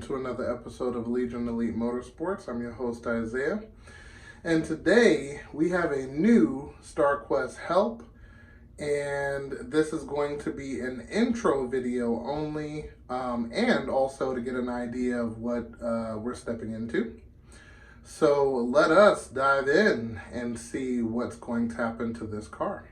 to another episode of Legion Elite Motorsports. I'm your host, Isaiah. And today we have a new StarQuest help. And this is going to be an intro video only, and also to get an idea of what we're stepping into. So let us dive in and see what's going to happen to this car.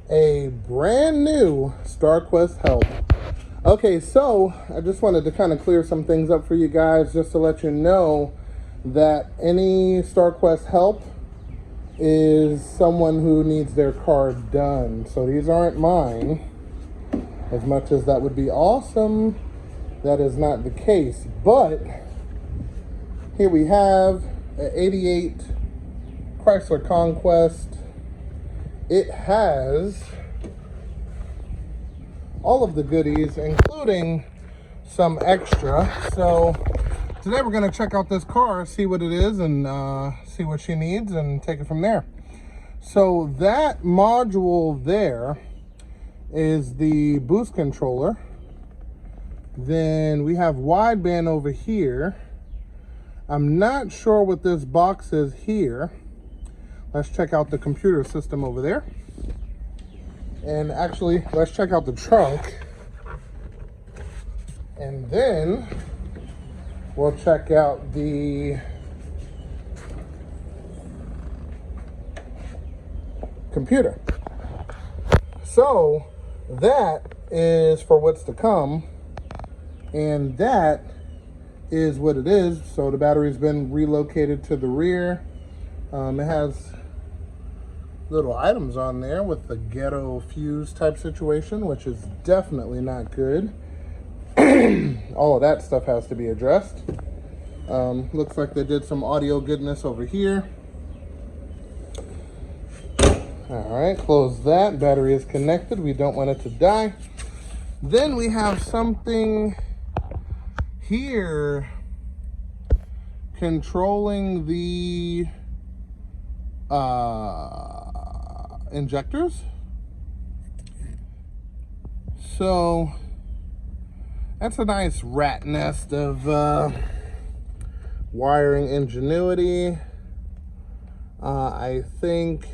A brand new StarQuest help. Okay, so I just wanted to kind of clear some things up for you guys, just to let you know that any StarQuest help is someone who needs their car done. So these aren't mine. As much as that would be awesome, that is not the case. But here we have an 88 Chrysler Conquest. It has all of the goodies, including some extra. So today we're going to check out this car, see what it is, and see what she needs, and take it from there. So that module there is the boost controller. Then we have wideband over here. I'm not sure what this box is here. Let's check out the computer system over there. And actually, let's check out the trunk. And then we'll check out the computer. So that is for what's to come. And that is what it is. So the battery's been relocated to the rear. It has little items on there with the ghetto fuse type situation, which is definitely not good. All of that stuff has to be addressed. Looks like they did some audio goodness over here. All right, close that. Battery is connected. We don't want it to die. Then we have something here controlling the injectors. So that's a nice rat nest of wiring ingenuity. I think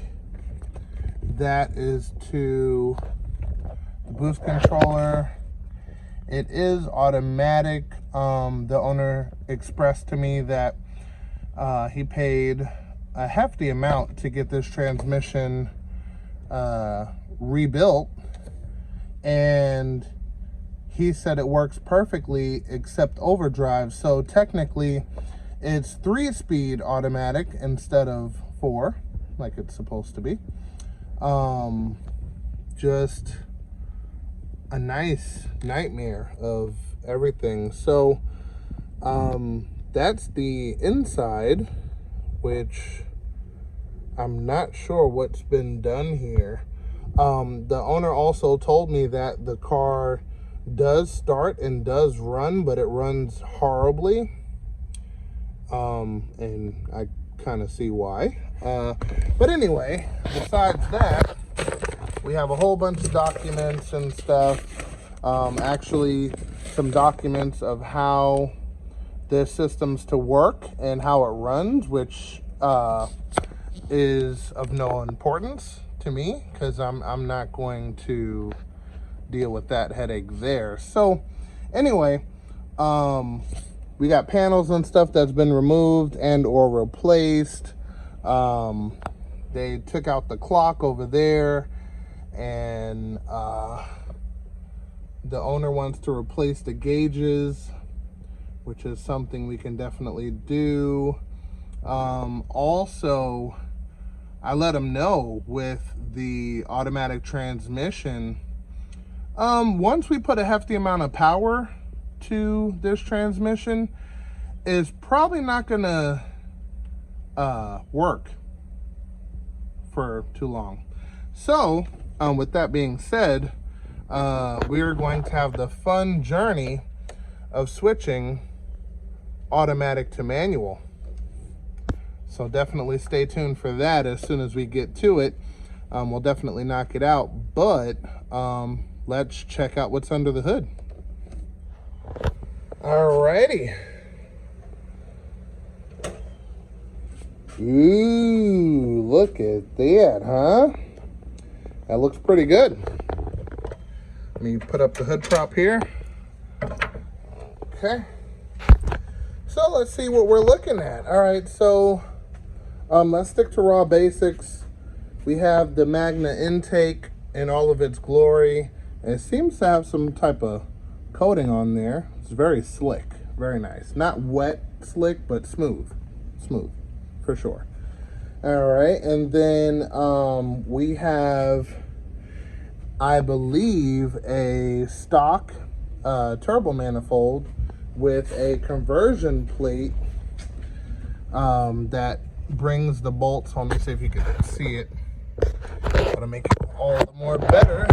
that is to the boost controller. It is automatic. The owner expressed to me that he paid a hefty amount to get this transmission rebuilt, and he said it works perfectly except overdrive. So technically it's 3-speed automatic instead of 4 like it's supposed to be. Just a nice nightmare of everything. So that's the inside, which I'm not sure what's been done here. The owner also told me that the car does start and does run, but it runs horribly. And I kind of see why. But anyway, besides that, we have a whole bunch of documents and stuff. Actually, some documents of how this system's to work and how it runs, which is of no importance to me, because I'm not going to deal with that headache there. So anyway, we got panels and stuff that's been removed and or replaced. They took out the clock over there, and the owner wants to replace the gauges, which is something we can definitely do. Also, I let him know with the automatic transmission, once we put a hefty amount of power to this transmission, is probably not gonna work for too long. So with that being said, we're going to have the fun journey of switching automatic to manual. So definitely stay tuned for that. As soon as we get to it, we'll definitely knock it out. But let's check out what's under the hood. Alrighty. Ooh, look at that, huh? That looks pretty good. Let me put up the hood prop here. Okay. So let's see what we're looking at. All right, so let's stick to raw basics. We have the Magna intake in all of its glory. And it seems to have some type of coating on there. It's very slick, very nice. Not wet slick, but smooth. Smooth, for sure. All right, and then we have, I believe, a stock turbo manifold with a conversion plate that brings the bolts. Let me see if you can see it. Gotta make it all the more better.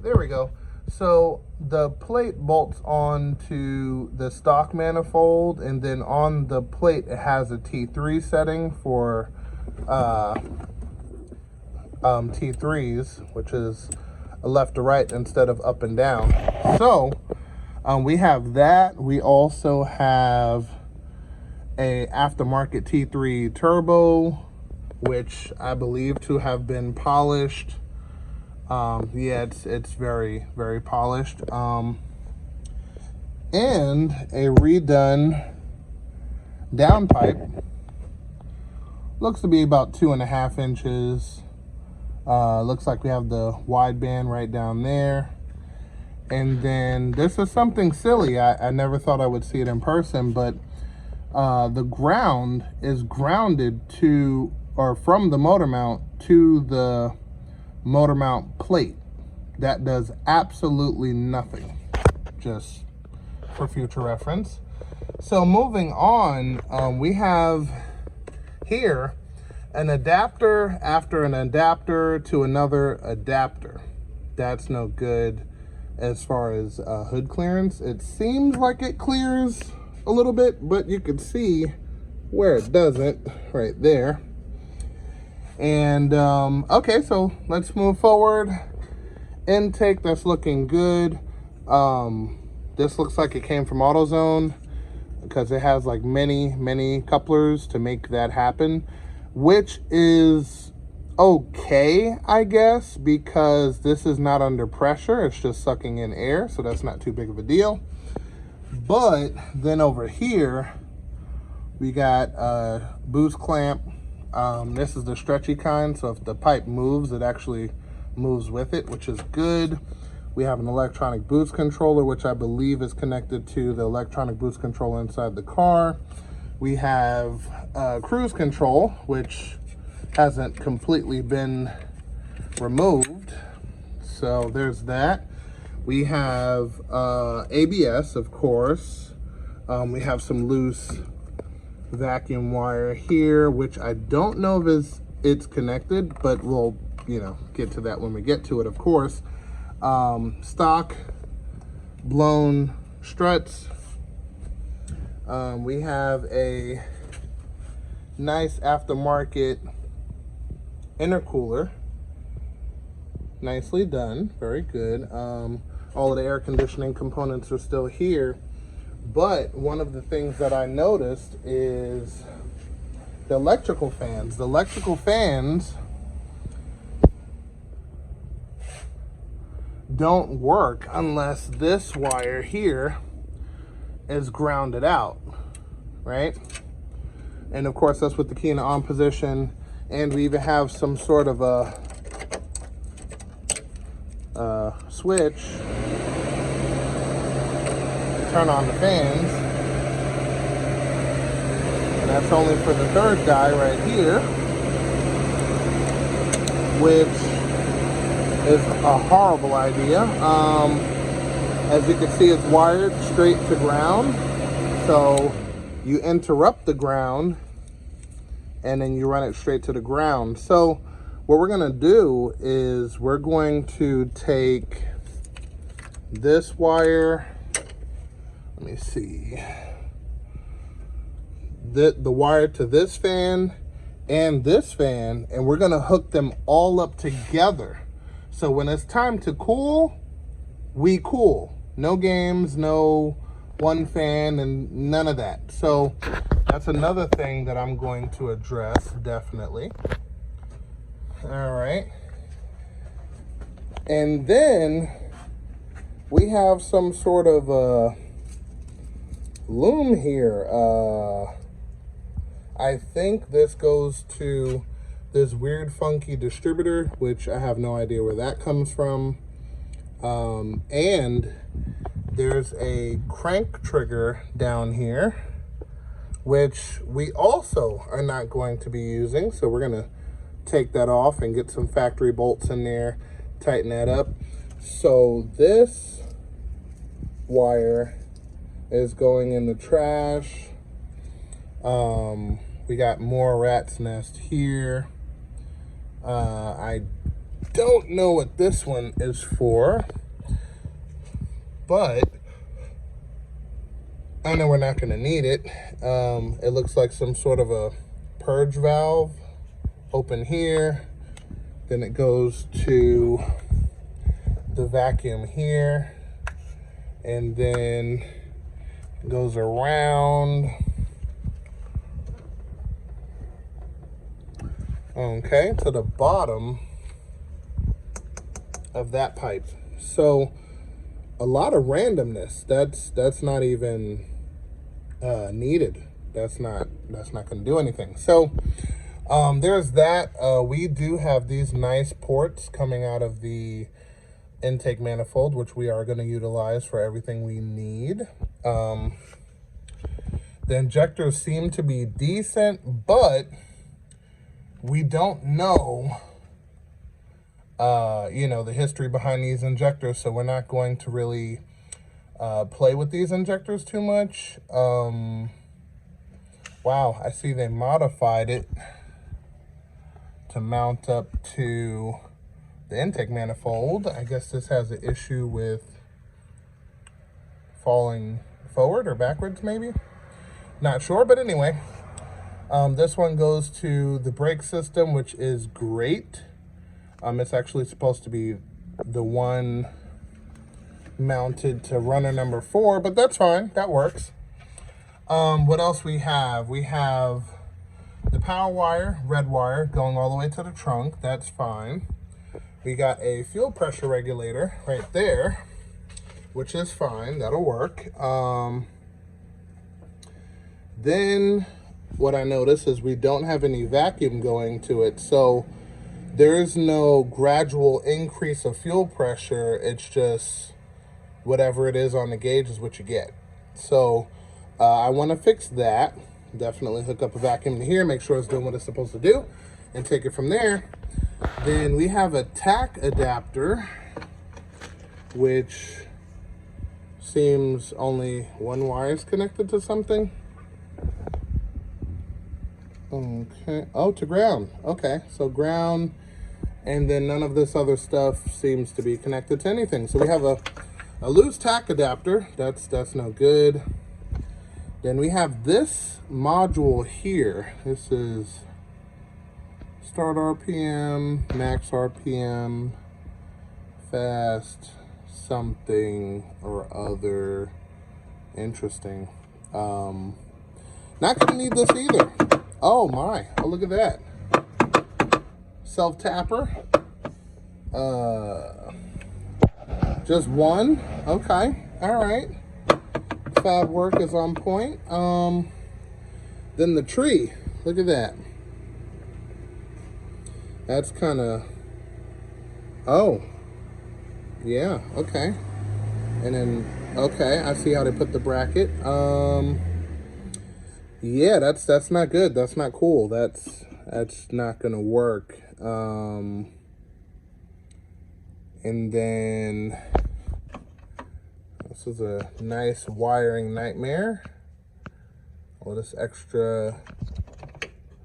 There we go. So the plate bolts onto the stock manifold, and then on the plate it has a T3 setting for T3s, which is a left to right instead of up and down. So we have that. We also have a aftermarket T3 turbo, which I believe to have been polished. Yeah, it's very, very polished. And a redone downpipe. Looks to be about 2.5 inches. Looks like we have the wideband right down there. And then this is something silly. I never thought I would see it in person, but the ground is grounded to, or from the motor mount to the motor mount plate. That does absolutely nothing, just for future reference. So moving on, we have here an adapter after an adapter to another adapter. That's no good as far as hood clearance. It seems like it clears a little bit, but you can see where it doesn't right there. And okay, so let's move forward. Intake, that's looking good. This looks like it came from AutoZone because it has like many couplers to make that happen, which is okay, I guess, because this is not under pressure. It's just sucking in air, so that's not too big of a deal. But then over here, we got a boost clamp. This is the stretchy kind, so if the pipe moves, it actually moves with it, which is good. We have an electronic boost controller, which I believe is connected to the electronic boost controller inside the car. We have cruise control, which hasn't completely been removed. So there's that. We have ABS, of course. We have some loose vacuum wire here, which I don't know if it's connected, but we'll, get to that when we get to it, of course. Stock blown struts. We have a nice aftermarket intercooler. Nicely done, very good. All of the air conditioning components are still here. But one of the things that I noticed is the electrical fans. The electrical fans don't work unless this wire here is grounded out, right? And of course, that's with the key in the on position. And we even have some sort of a switch turn on the fans, and that's only for the third guy right here, which is a horrible idea. As you can see, it's wired straight to ground, so you interrupt the ground and then you run it straight to the ground. So what we're gonna do is we're going to take this wire, let me see, the wire to this fan and this fan, and we're gonna hook them all up together. So when it's time to cool, we cool. No games, no one fan, and none of that. So that's another thing that I'm going to address, definitely. All right. And then we have some sort of loom here. I think this goes to this weird funky distributor, which I have no idea where that comes from. And there's a crank trigger down here, which we also are not going to be using. So we're gonna take that off and get some factory bolts in there, tighten that up. So this wire is going in the trash. We got more rat's nest here. I don't know what this one is for, but I know we're not going to need it. It looks like some sort of a purge valve. Open here, then it goes to the vacuum here, and then it goes around. Okay, to the bottom of that pipe. So a lot of randomness. That's not even needed. That's not going to do anything. So there's that. We do have these nice ports coming out of the intake manifold, which we are going to utilize for everything we need. The injectors seem to be decent, but we don't know, you know, the history behind these injectors, so we're not going to really play with these injectors too much. Wow, I see they modified it to mount up to the intake manifold. I guess this has an issue with falling forward or backwards, maybe. Not sure, but anyway. This one goes to the brake system, which is great. It's actually supposed to be the one mounted to runner number 4, but that's fine. That works. What else we have? We have the power wire, red wire, going all the way to the trunk. That's fine. We got a fuel pressure regulator right there, which is fine. That'll work. Then what I noticed is we don't have any vacuum going to it. So there's no gradual increase of fuel pressure. It's just whatever it is on the gauge is what you get. So I want to fix that. Definitely hook up a vacuum to here, make sure it's doing what it's supposed to do, and take it from there. Then we have a tack adapter, which seems only one wire is connected to something. Okay, oh, to ground. Okay, so ground, and then none of this other stuff seems to be connected to anything. So we have a loose tack adapter. That's no good. Then we have this module here. This is start RPM, max RPM, fast something or other. Interesting. Not gonna need this either. Oh my, oh look at that. Self-tapper. Just one, okay, all right. Fab work is on point. Then the tree, look at that. That's kind of, oh, yeah, okay. And then, okay, I see how they put the bracket. Yeah, that's not good. That's not cool. That's not gonna work. And then this is a nice wiring nightmare. All this extra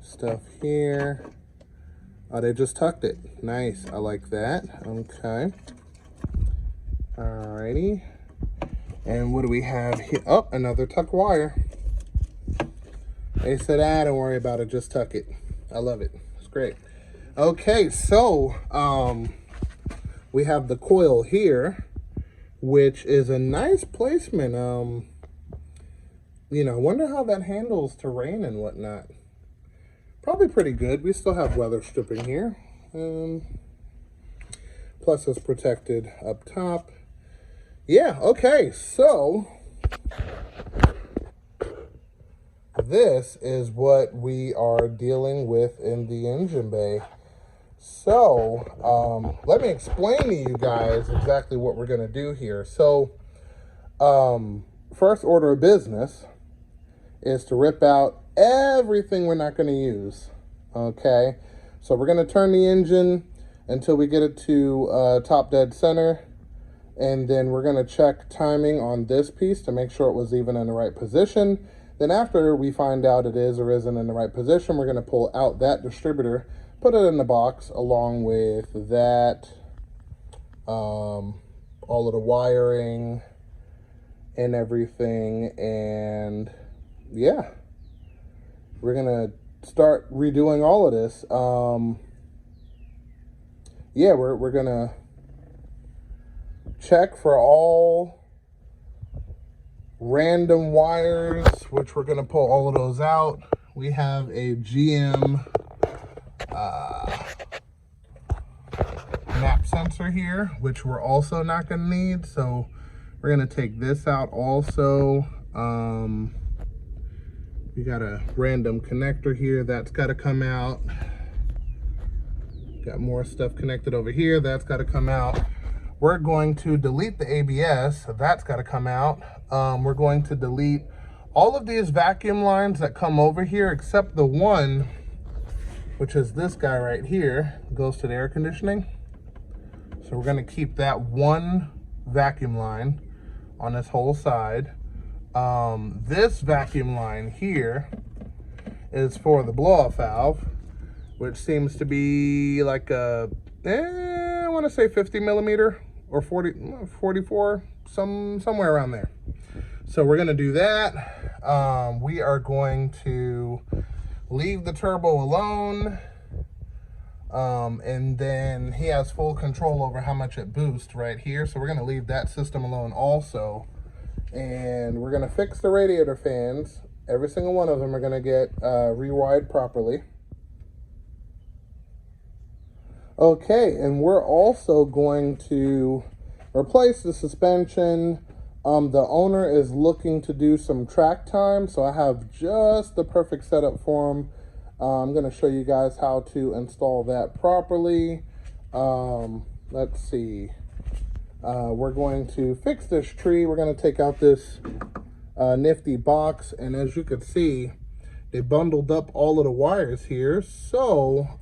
stuff here. Oh, they just tucked it. Nice. I like that. Okay. Alrighty. And what do we have here? Oh, another tuck wire. They said, ah, don't worry about it. Just tuck it. I love it. It's great. Okay, so we have the coil here, which is a nice placement. You know, I wonder how that handles terrain and whatnot. Probably pretty good. We still have weather stripping here. Plus it's protected up top. Yeah, okay, so this is what we are dealing with in the engine bay. So let me explain to you guys exactly what we're going to do here. So first order of business is to rip out everything we're not going to use. Okay, so we're going to turn the engine until we get it to top dead center, and then we're going to check timing on this piece to make sure it was even in the right position. Then after we find out it is or isn't in the right position, we're going to pull out that distributor, put it in the box along with that, all of the wiring and everything, and yeah, we're gonna start redoing all of this. Yeah, we're gonna check for all random wires, which we're gonna pull all of those out. We have a GM map sensor here, which we're also not gonna need, so we're gonna take this out also. We got a random connector here, that's got to come out. Got more stuff connected over here, that's got to come out. We're going to delete the ABS, so that's got to come out. We're going to delete all of these vacuum lines that come over here, except the one, which is this guy right here, goes to the air conditioning. So we're going to keep that one vacuum line on this whole side. This vacuum line here is for the blow-off valve, which seems to be like a, I want to say 50 millimeter or 44, somewhere around there. So we're going to do that. We are going to leave the turbo alone. And then he has full control over how much it boosts right here. So we're going to leave that system alone also. And we're going to fix the radiator fans. Every single one of them are going to get rewired properly. Okay, and we're also going to replace the suspension. The owner is looking to do some track time, so I have just the perfect setup for him. I'm going to show you guys how to install that properly. Let's see. We're going to fix this tree. We're going to take out this nifty box, and as you can see, they bundled up all of the wires here. So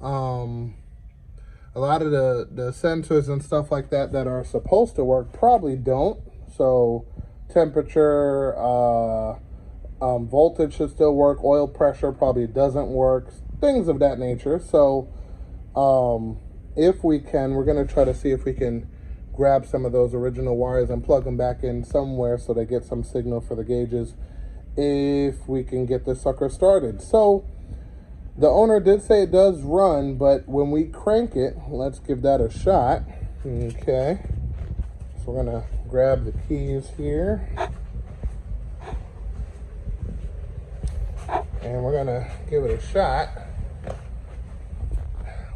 a lot of the sensors and stuff like that that are supposed to work probably don't. So temperature, voltage should still work. Oil pressure probably doesn't work. Things of that nature. So if we can, we're going to try to see if we can grab some of those original wires and plug them back in somewhere so they get some signal for the gauges if we can get this sucker started. So the owner did say it does run, but when we crank it, let's give that a shot. Okay, so we're gonna grab the keys here and we're gonna give it a shot.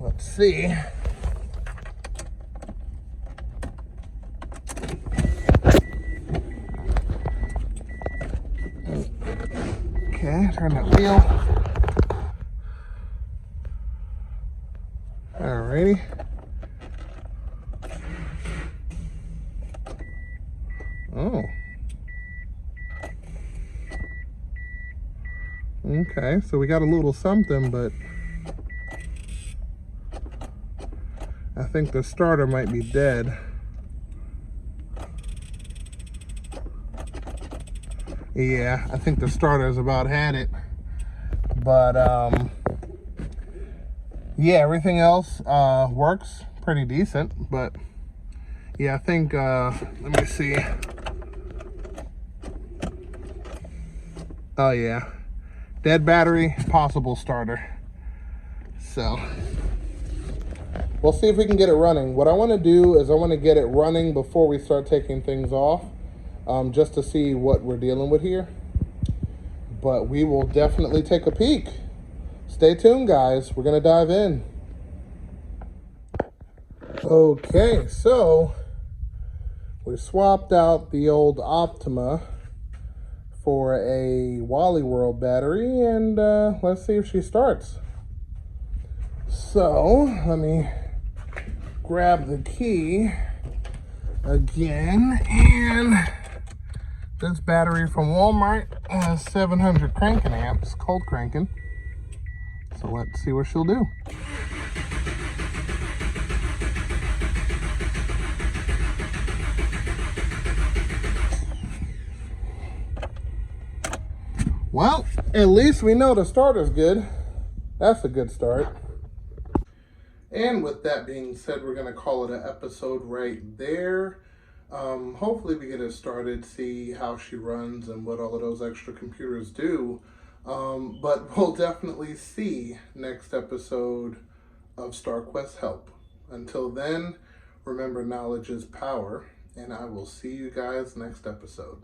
Let's see. Okay, turn that wheel. Alrighty. Oh. Okay, so we got a little something, but I think the starter might be dead. Yeah, I think the starter's about had it. But yeah, everything else works pretty decent, but yeah, I think, let me see. Oh yeah, dead battery, possible starter. So we'll see if we can get it running. What I want to do is I want to get it running before we start taking things off, just to see what we're dealing with here. But we will definitely take a peek. Stay tuned, guys. We're going to dive in. Okay, so we swapped out the old Optima for a Wally World battery, and let's see if she starts. So let me grab the key again, and this battery from Walmart has 700 cranking amps, cold cranking. So let's see what she'll do. Well, at least we know the starter's good. That's a good start. And with that being said, we're going to call it an episode right there. Hopefully we get it started, see how she runs and what all of those extra computers do. But we'll definitely see next episode of StarQuest Help. Until then, remember, knowledge is power, and I will see you guys next episode.